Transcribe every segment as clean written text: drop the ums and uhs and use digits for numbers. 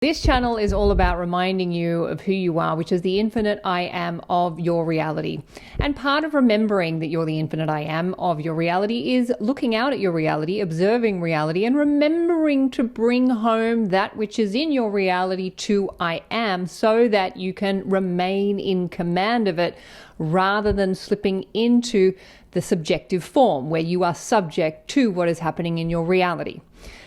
This channel is all about reminding you of who you are, which is the infinite I am of your reality. And part of remembering that you're the infinite I am of your reality is looking out at your reality, observing reality, and remembering to bring home that which is in your reality to I am, so that you can remain in command of it rather than slipping into the subjective form where you are subject to what is happening in your reality.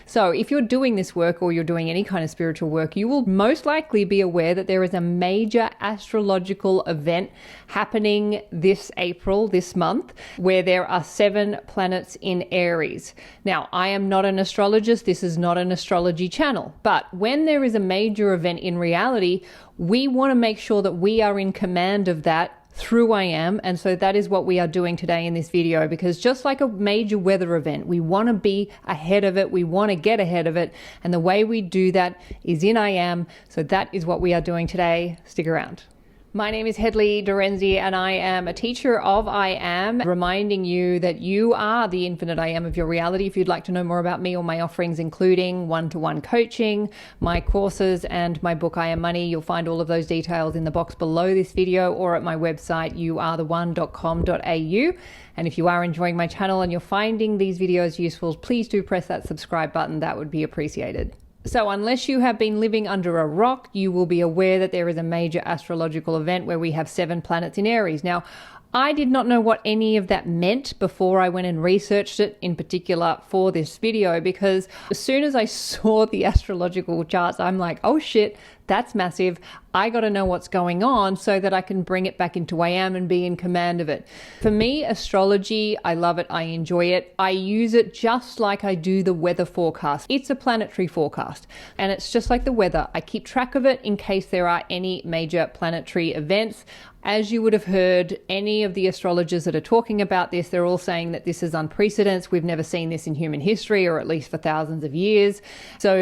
So if you're doing this work or you're doing any kind of spiritual work, you will most likely be aware that there is a major astrological event happening this April, this month, where there are 7 planets in Aries. Now, I am not an astrologist. This is not an astrology channel. But when there is a major event in reality, we want to make sure that we are in command of that through I am. And so that is what we are doing today in this video, because just like a major weather event, we want to be ahead of it. We want to get ahead of it. And the way we do that is in I am. So that is what we are doing today. Stick around. My name is HDz&x, and I am a teacher of I am, reminding you that you are the infinite I am of your reality. If you'd like to know more about me or my offerings, including one-to-one coaching, my courses, and my book, I Am Money, you'll find all of those details in the box below this video or at my website, youaretheone.com.au. And if you are enjoying my channel and you're finding these videos useful, please do press that subscribe button. That would be appreciated. So unless you have been living under a rock, you will be aware that there is a major astrological event where we have 7 planets in Aries. Now, I did not know what any of that meant before I went and researched it in particular for this video, because as soon as I saw the astrological charts, I'm like, oh shit, that's massive. I got to know what's going on so that I can bring it back into I am and be in command of it. For me, astrology, I love it. I enjoy it. I use it just like I do the weather forecast. It's a planetary forecast, and it's just like the weather. I keep track of it in case there are any major planetary events. As you would have heard, any of the astrologers that are talking about this, they're all saying that this is unprecedented. We've never seen this in human history, or at least for thousands of years. So,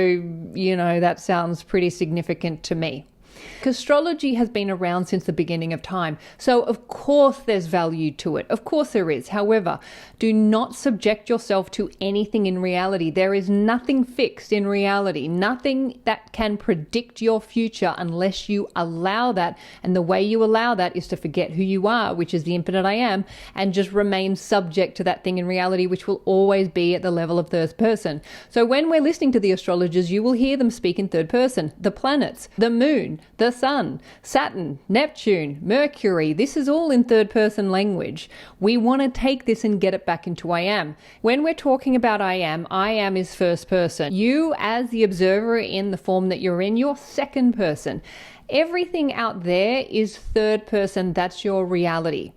you know, that sounds pretty significant to me. Astrology has been around since the beginning of time. So of course there's value to it. Of course there is. However, do not subject yourself to anything in reality. There is nothing fixed in reality, nothing that can predict your future unless you allow that. And the way you allow that is to forget who you are, which is the infinite I am, and just remain subject to that thing in reality, which will always be at the level of third person. So when we're listening to the astrologers, you will hear them speak in third person. The planets, the moon, the sun, Saturn, Neptune, Mercury, this is all in third person language. We want to take this and get it back into I am. When we're talking about I am is first person. You as the observer in the form that you're in, you're second person. Everything out there is third person. That's your reality.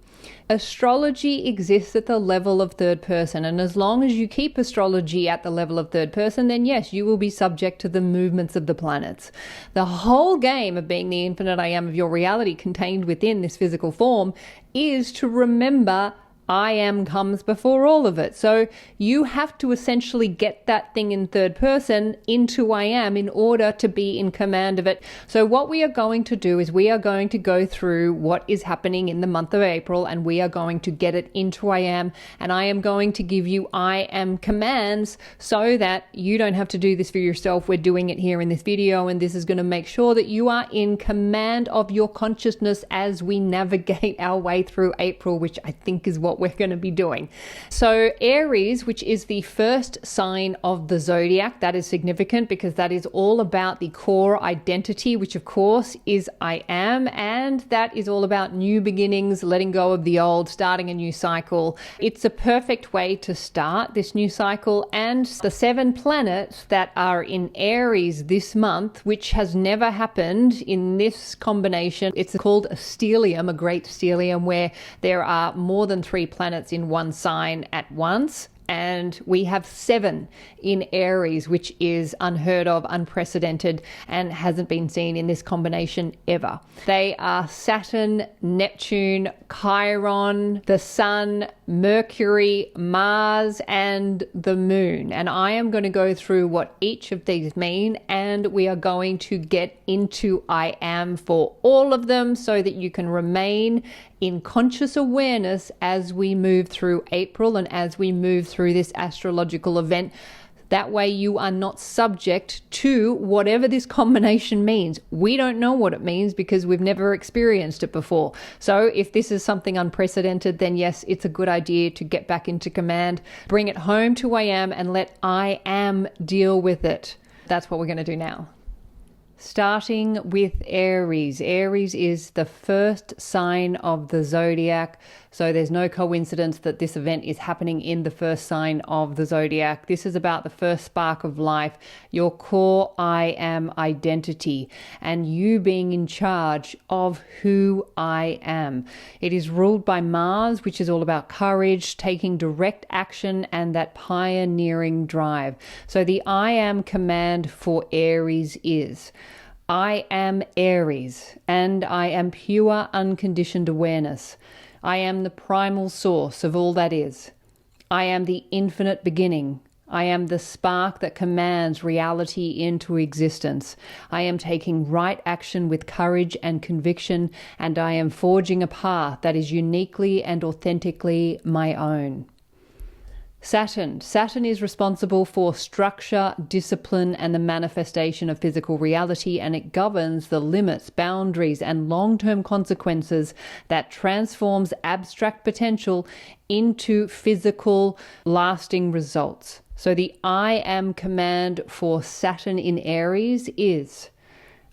Astrology exists at the level of third person, and as long as you keep astrology at the level of third person, then yes, you will be subject to the movements of the planets. The whole game of being the infinite I am of your reality contained within this physical form is to remember I am comes before all of it. So you have to essentially get that thing in third person into I am in order to be in command of it. So what we are going to do is we are going to go through what is happening in the month of April, and we are going to get it into I am, and I am going to give you I am commands so that you don't have to do this for yourself. We're doing it here in this video, and this is going to make sure that you are in command of your consciousness as we navigate our way through April, which I think is what we're going to be doing. So Aries, which is the first sign of the zodiac, that is significant because that is all about the core identity, which of course is I am, and that is all about new beginnings, letting go of the old, starting a new cycle. It's a perfect way to start this new cycle. And the 7 planets that are in Aries this month, which has never happened in this combination, it's called a stellium, a great stellium, where there are more than 3 planets in one sign at once. And we have 7 in Aries, which is unheard of, unprecedented, and hasn't been seen in this combination ever. They are Saturn, Neptune, Chiron, the Sun, Mercury, Mars, and the Moon. And I am going to go through what each of these mean, and we are going to get into I am for all of them so that you can remain in conscious awareness as we move through April and as we move through this astrological event That way you are not subject to whatever this combination means. We don't know what it means because we've never experienced it before. So if this is something unprecedented, then yes, it's a good idea to get back into command, bring it home to I am, and let I am deal with it. That's what we're going to do now. Starting with Aries. Aries is the first sign of the zodiac, so there's no coincidence that this event is happening in the first sign of the zodiac. This is about the first spark of life, your core I am identity, and you being in charge of who I am. It is ruled by Mars, which is all about courage, taking direct action, and that pioneering drive. So the I am command for Aries is: I am Aries, and I am pure, unconditioned awareness. I am the primal source of all that is. I am the infinite beginning. I am the spark that commands reality into existence. I am taking right action with courage and conviction, and I am forging a path that is uniquely and authentically my own. Saturn. Saturn is responsible for structure, discipline, and the manifestation of physical reality, and it governs the limits, boundaries, and long-term consequences that transforms abstract potential into physical, lasting results. So the I am command for Saturn in Aries is: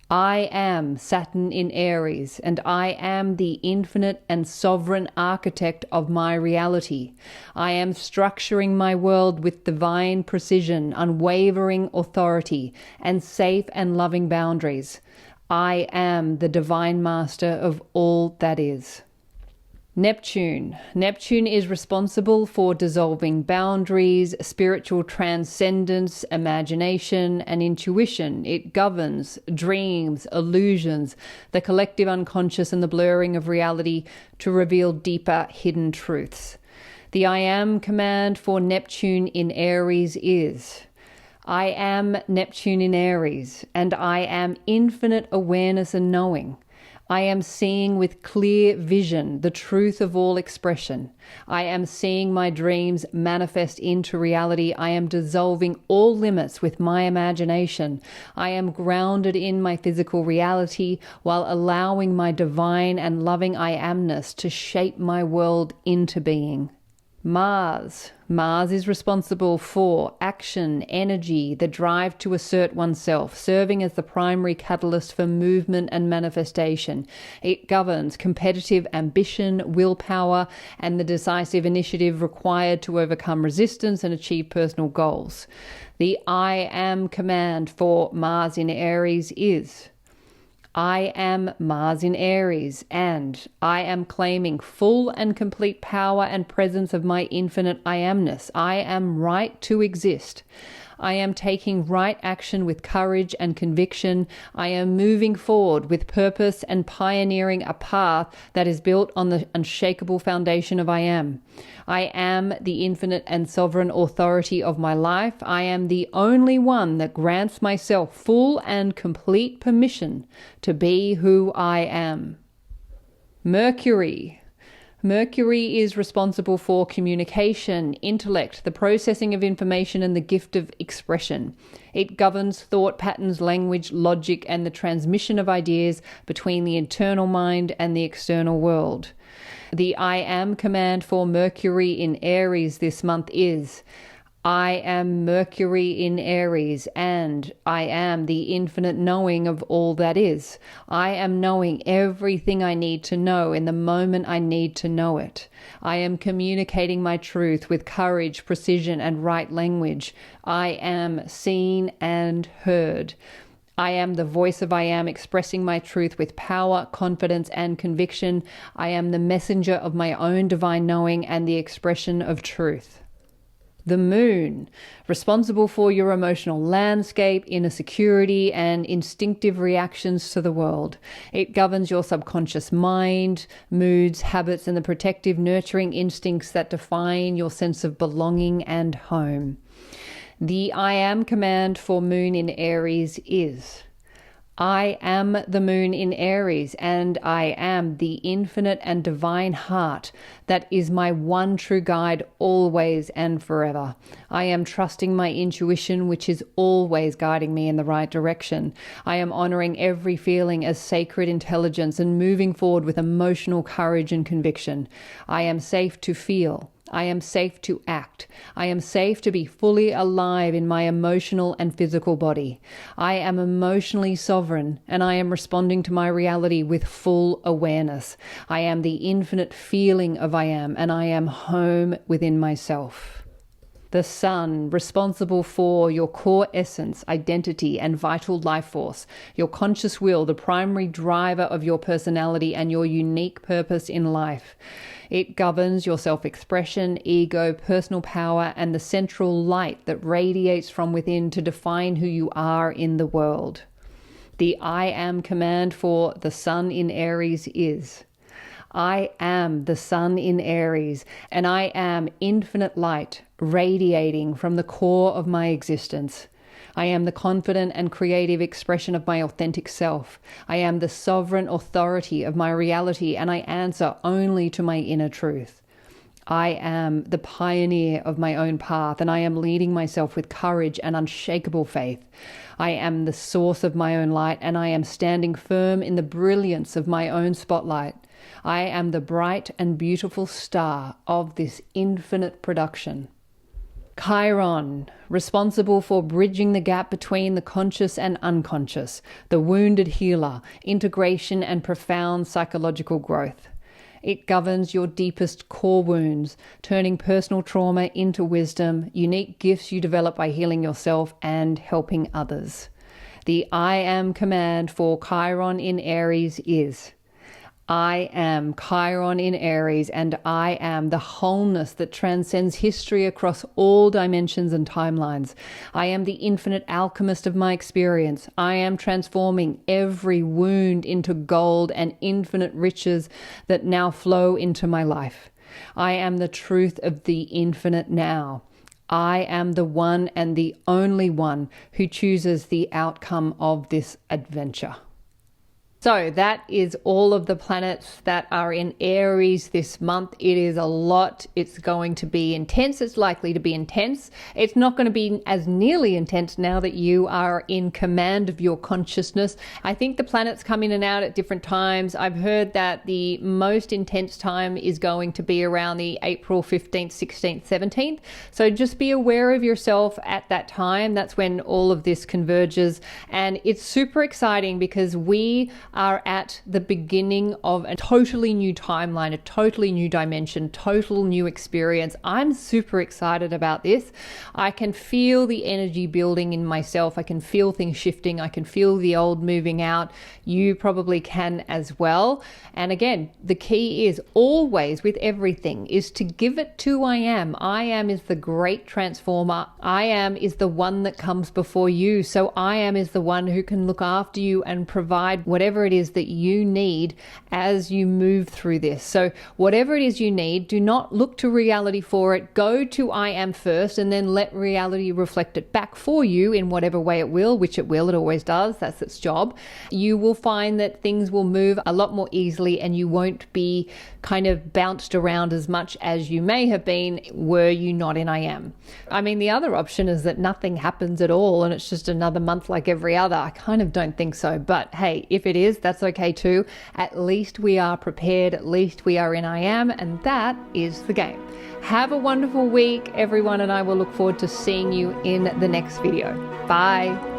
I am Saturn in Aries, and I am the infinite and sovereign architect of my reality. I am structuring my world with divine precision, unwavering authority, and safe and loving boundaries. I am the divine master of all that is. Neptune. Neptune is responsible for dissolving boundaries, spiritual transcendence, imagination, and intuition. It governs dreams, illusions, the collective unconscious, and the blurring of reality to reveal deeper hidden truths. The I am command for Neptune in Aries is: I am Neptune in Aries, and I am infinite awareness and knowing. I am seeing with clear vision the truth of all expression. I am seeing my dreams manifest into reality. I am dissolving all limits with my imagination. I am grounded in my physical reality while allowing my divine and loving I amness to shape my world into being. Mars. Mars is responsible for action, energy, the drive to assert oneself, serving as the primary catalyst for movement and manifestation. It governs competitive ambition, willpower, and the decisive initiative required to overcome resistance and achieve personal goals. The I am command for Mars in Aries is: I am Mars in Aries, and I am claiming full and complete power and presence of my infinite I amness. I am right to exist. I am taking right action with courage and conviction. I am moving forward with purpose and pioneering a path that is built on the unshakable foundation of I am. I am the infinite and sovereign authority of my life. I am the only one that grants myself full and complete permission to be who I am. Mercury. Mercury is responsible for communication, intellect, the processing of information, and the gift of expression. It governs thought patterns, language, logic, and the transmission of ideas between the internal mind and the external world. The I am command for Mercury in Aries this month is: I am Mercury in Aries, and I am the infinite knowing of all that is. I am knowing everything I need to know in the moment I need to know it. I am communicating my truth with courage, precision, and right language. I am seen and heard. I am the voice of I am, expressing my truth with power, confidence, and conviction. I am the messenger of my own divine knowing and the expression of truth. The moon, responsible for your emotional landscape, inner security, and instinctive reactions to the world. It governs your subconscious mind, moods, habits, and the protective, nurturing instincts that define your sense of belonging and home. The I am command for Moon in Aries is: I am the moon in Aries, and I am the infinite and divine heart that is my one true guide always and forever. I am trusting my intuition, which is always guiding me in the right direction. I am honoring every feeling as sacred intelligence and moving forward with emotional courage and conviction. I am safe to feel. I am safe to act. I am safe to be fully alive in my emotional and physical body. I am emotionally sovereign, and I am responding to my reality with full awareness. I am the infinite feeling of I am, and I am home within myself. The sun, responsible for your core essence, identity, and vital life force, your conscious will, the primary driver of your personality and your unique purpose in life. It governs your self-expression, ego, personal power, and the central light that radiates from within to define who you are in the world. The I am command for the sun in Aries is: I am the sun in Aries, and I am infinite light radiating from the core of my existence. I am the confident and creative expression of my authentic self. I am the sovereign authority of my reality, and I answer only to my inner truth. I am the pioneer of my own path, and I am leading myself with courage and unshakable faith. I am the source of my own light, and I am standing firm in the brilliance of my own spotlight. I am the bright and beautiful star of this infinite production. Chiron, responsible for bridging the gap between the conscious and unconscious, the wounded healer, integration and profound psychological growth. It governs your deepest core wounds, turning personal trauma into wisdom, unique gifts you develop by healing yourself and helping others. The I am command for Chiron in Aries is: I am Chiron in Aries, and I am the wholeness that transcends history across all dimensions and timelines. I am the infinite alchemist of my experience. I am transforming every wound into gold and infinite riches that now flow into my life. I am the truth of the infinite now. I am the one and the only one who chooses the outcome of this adventure. So that is all of the planets that are in Aries this month. It is a lot. It's going to be intense. It's likely to be intense. It's not going to be as nearly intense now that you are in command of your consciousness. I think the planets come in and out at different times. I've heard that the most intense time is going to be around the April 15th, 16th, 17th. So just be aware of yourself at that time. That's when all of this converges. And it's super exciting because we are at the beginning of a totally new timeline, a totally new dimension, total new experience. I'm super excited about this. I can feel the energy building in myself. I can feel things shifting. I can feel the old moving out. You probably can as well. And again, the key is always with everything is to give it to I am. I am is the great transformer. I am is the one that comes before you. So I am is the one who can look after you and provide whatever it is that you need as you move through this. So whatever it is you need, do not look to reality for it. Go to I am first and then let reality reflect it back for you in whatever way it will, which it will, it always does. That's its job. You will find that things will move a lot more easily and you won't be kind of bounced around as much as you may have been were you not in I am. I mean, the other option is that nothing happens at all and it's just another month like every other. I kind of don't think so, but hey, if it is, that's okay too. At least we are prepared. At least we are in I am, and that is the game. Have a wonderful week, everyone, and I will look forward to seeing you in the next video. Bye.